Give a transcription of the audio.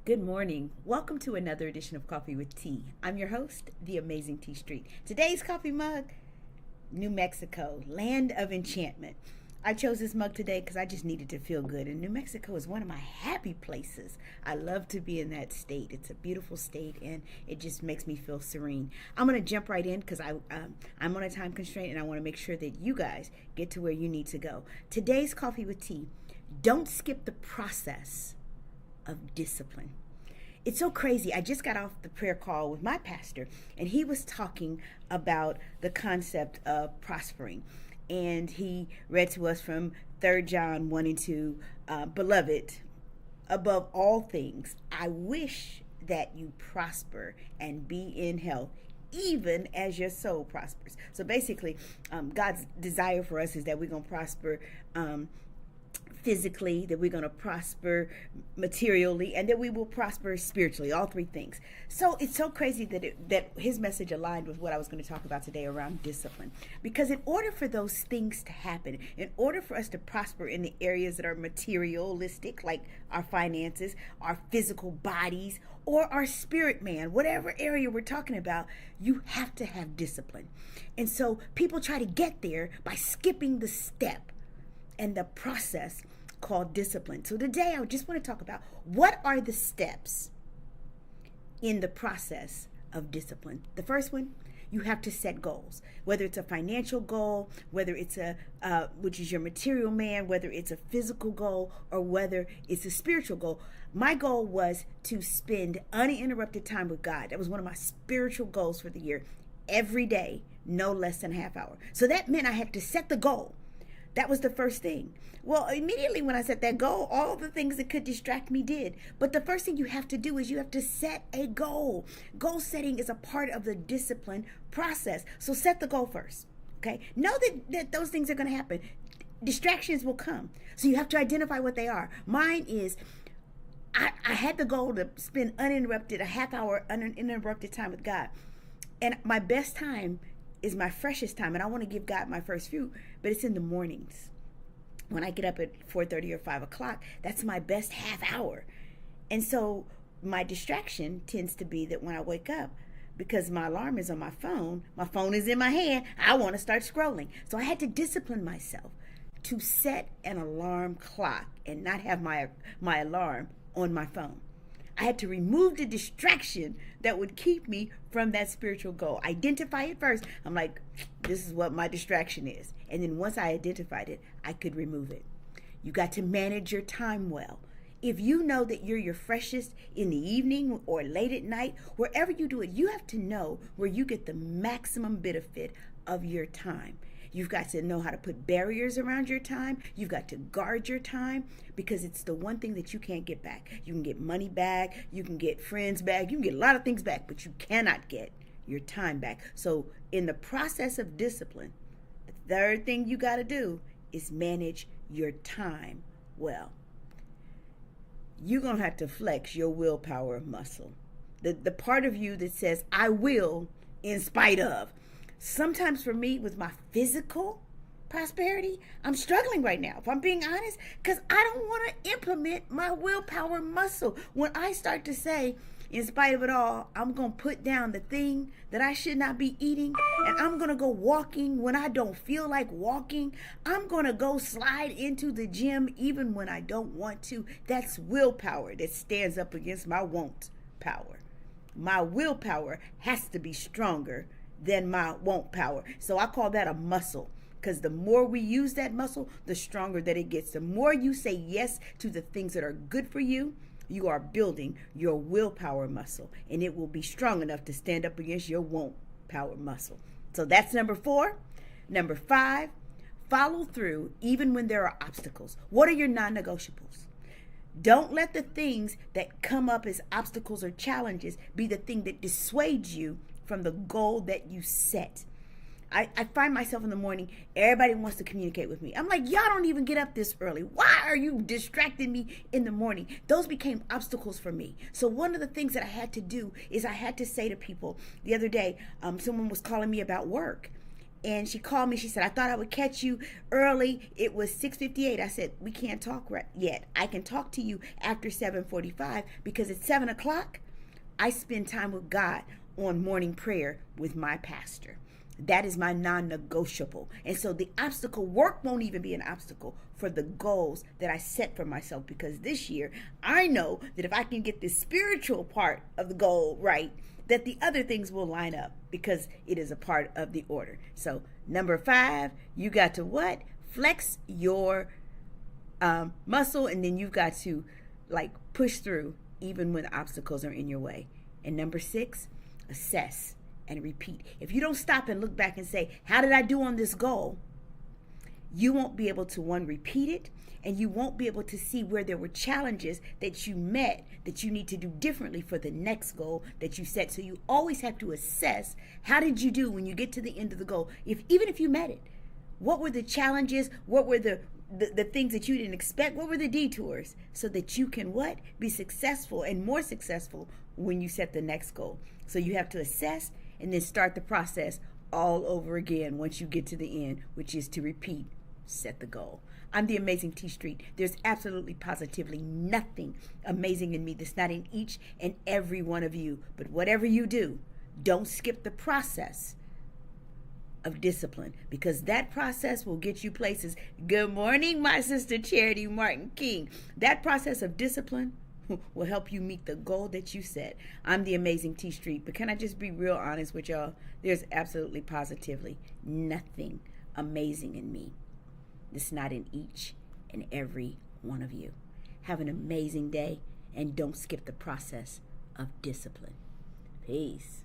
Good morning. Welcome to another edition of Coffee with Tea. I'm your host, the amazing T Street. Today's coffee mug, New Mexico, land of enchantment. I chose this mug today because I just needed to feel good. And New Mexico is one of my happy places. I love to be in that state. It's a beautiful state and it just makes me feel serene. I'm going to jump right in because I'm on a time constraint and I want to make sure that you guys get to where you need to go. Today's Coffee with Tea, don't skip the process of discipline. It's so crazy. I just got off the prayer call with my pastor, and he was talking about the concept of prospering. And he read to us from 3 John 1 and 2, Beloved, above all things, I wish that you prosper and be in health, even as your soul prospers. So basically, God's desire for us is that we're going to prosper physically, that we're going to prosper materially, and that we will prosper spiritually, all three things. So it's so crazy that his message aligned with what I was going to talk about today around discipline. Because in order for those things to happen, in order for us to prosper in the areas that are materialistic, like our finances, our physical bodies, or our spirit man, whatever area we're talking about, you have to have discipline. And so people try to get there by skipping the step and the process called discipline. So today I just want to talk about what are the steps in the process of discipline. The first one, you have to set goals, whether it's a financial goal, whether it's which is your material man, whether it's a physical goal, or whether it's a spiritual goal. My goal was to spend uninterrupted time with God. That was one of my spiritual goals for the year. Every day, no less than a half hour. So that meant I had to set the goal. That was the first thing. Well, immediately when I set that goal, all the things that could distract me did. But the first thing you have to do is you have to set a goal. Goal setting is a part of the discipline process. So set the goal first. Okay? Know that those things are going to happen. Distractions will come. So you have to identify what they are. Mine is I had the goal to spend a half hour uninterrupted time with God. And my best time is my freshest time, and I want to give God my first fruit, but it's in the mornings. When I get up at 4:30 or 5 o'clock, that's my best half hour. And so my distraction tends to be that when I wake up, because my alarm is on my phone is in my hand, I want to start scrolling. So I had to discipline myself to set an alarm clock and not have my alarm on my phone. I had to remove the distraction that would keep me from that spiritual goal. Identify it first. I'm like, this is what my distraction is. And then once I identified it, I could remove it. You got to manage your time well. If you know that you're your freshest in the evening or late at night, wherever you do it, you have to know where you get the maximum benefit of your time. You've got to know how to put barriers around your time. You've got to guard your time because it's the one thing that you can't get back. You can get money back. You can get friends back. You can get a lot of things back, but you cannot get your time back. So in the process of discipline, the third thing you got to do is manage your time well. You're going to have to flex your willpower muscle. The part of you that says, I will in spite of. Sometimes for me, with my physical prosperity, I'm struggling right now, if I'm being honest, because I don't want to implement my willpower muscle. When I start to say, in spite of it all, I'm going to put down the thing that I should not be eating, and I'm going to go walking when I don't feel like walking. I'm going to go slide into the gym even when I don't want to. That's willpower that stands up against my want power. My willpower has to be stronger than my want power. So I call that a muscle, because the more we use that muscle, the stronger that it gets. The more you say yes to the things that are good for you, you are building your willpower muscle, and it will be strong enough to stand up against your want power muscle. So that's number 4. Number 5, follow through even when there are obstacles. What are your non-negotiables? Don't let the things that come up as obstacles or challenges be the thing that dissuades you from the goal that you set. I find myself in the morning, everybody wants to communicate with me. I'm like, y'all don't even get up this early. Why are you distracting me in the morning? Those became obstacles for me. So one of the things that I had to do is I had to say to people the other day, someone was calling me about work. and she called me. She said, I thought I would catch you early. It was 6:58. I said, we can't talk right yet. I can talk to you after 7:45 because at 7 o'clock, I spend time with God on morning prayer with my pastor. That is my non-negotiable. And so the obstacle work won't even be an obstacle for the goals that I set for myself, because this year I know that if I can get the spiritual part of the goal right, that the other things will line up because it is a part of the order. So number 5, you got to what? Flex your muscle, and then you've got to like push through even when obstacles are in your way. And number 6, assess and repeat. If you don't stop and look back and say, how did I do on this goal? You won't be able to, one, repeat it, and you won't be able to see where there were challenges that you met that you need to do differently for the next goal that you set. So you always have to assess, how did you do when you get to the end of the goal? Even if you met it, what were the challenges? What were the things that you didn't expect? What were the detours? So that you can what? Be successful and more successful when you set the next goal. So you have to assess and then start the process all over again once you get to the end, which is to repeat, set the goal. I'm the amazing T Street. There's absolutely positively nothing amazing in me that's not in each and every one of you. But whatever you do, don't skip the process of discipline, because that process will get you places. Good morning, my sister Charity Martin King. That process of discipline will help you meet the goal that you set. I'm the amazing T Street, but can I just be real honest with y'all? There's absolutely positively nothing amazing in me that's not in each and every one of you. Have an amazing day, and don't skip the process of discipline. Peace.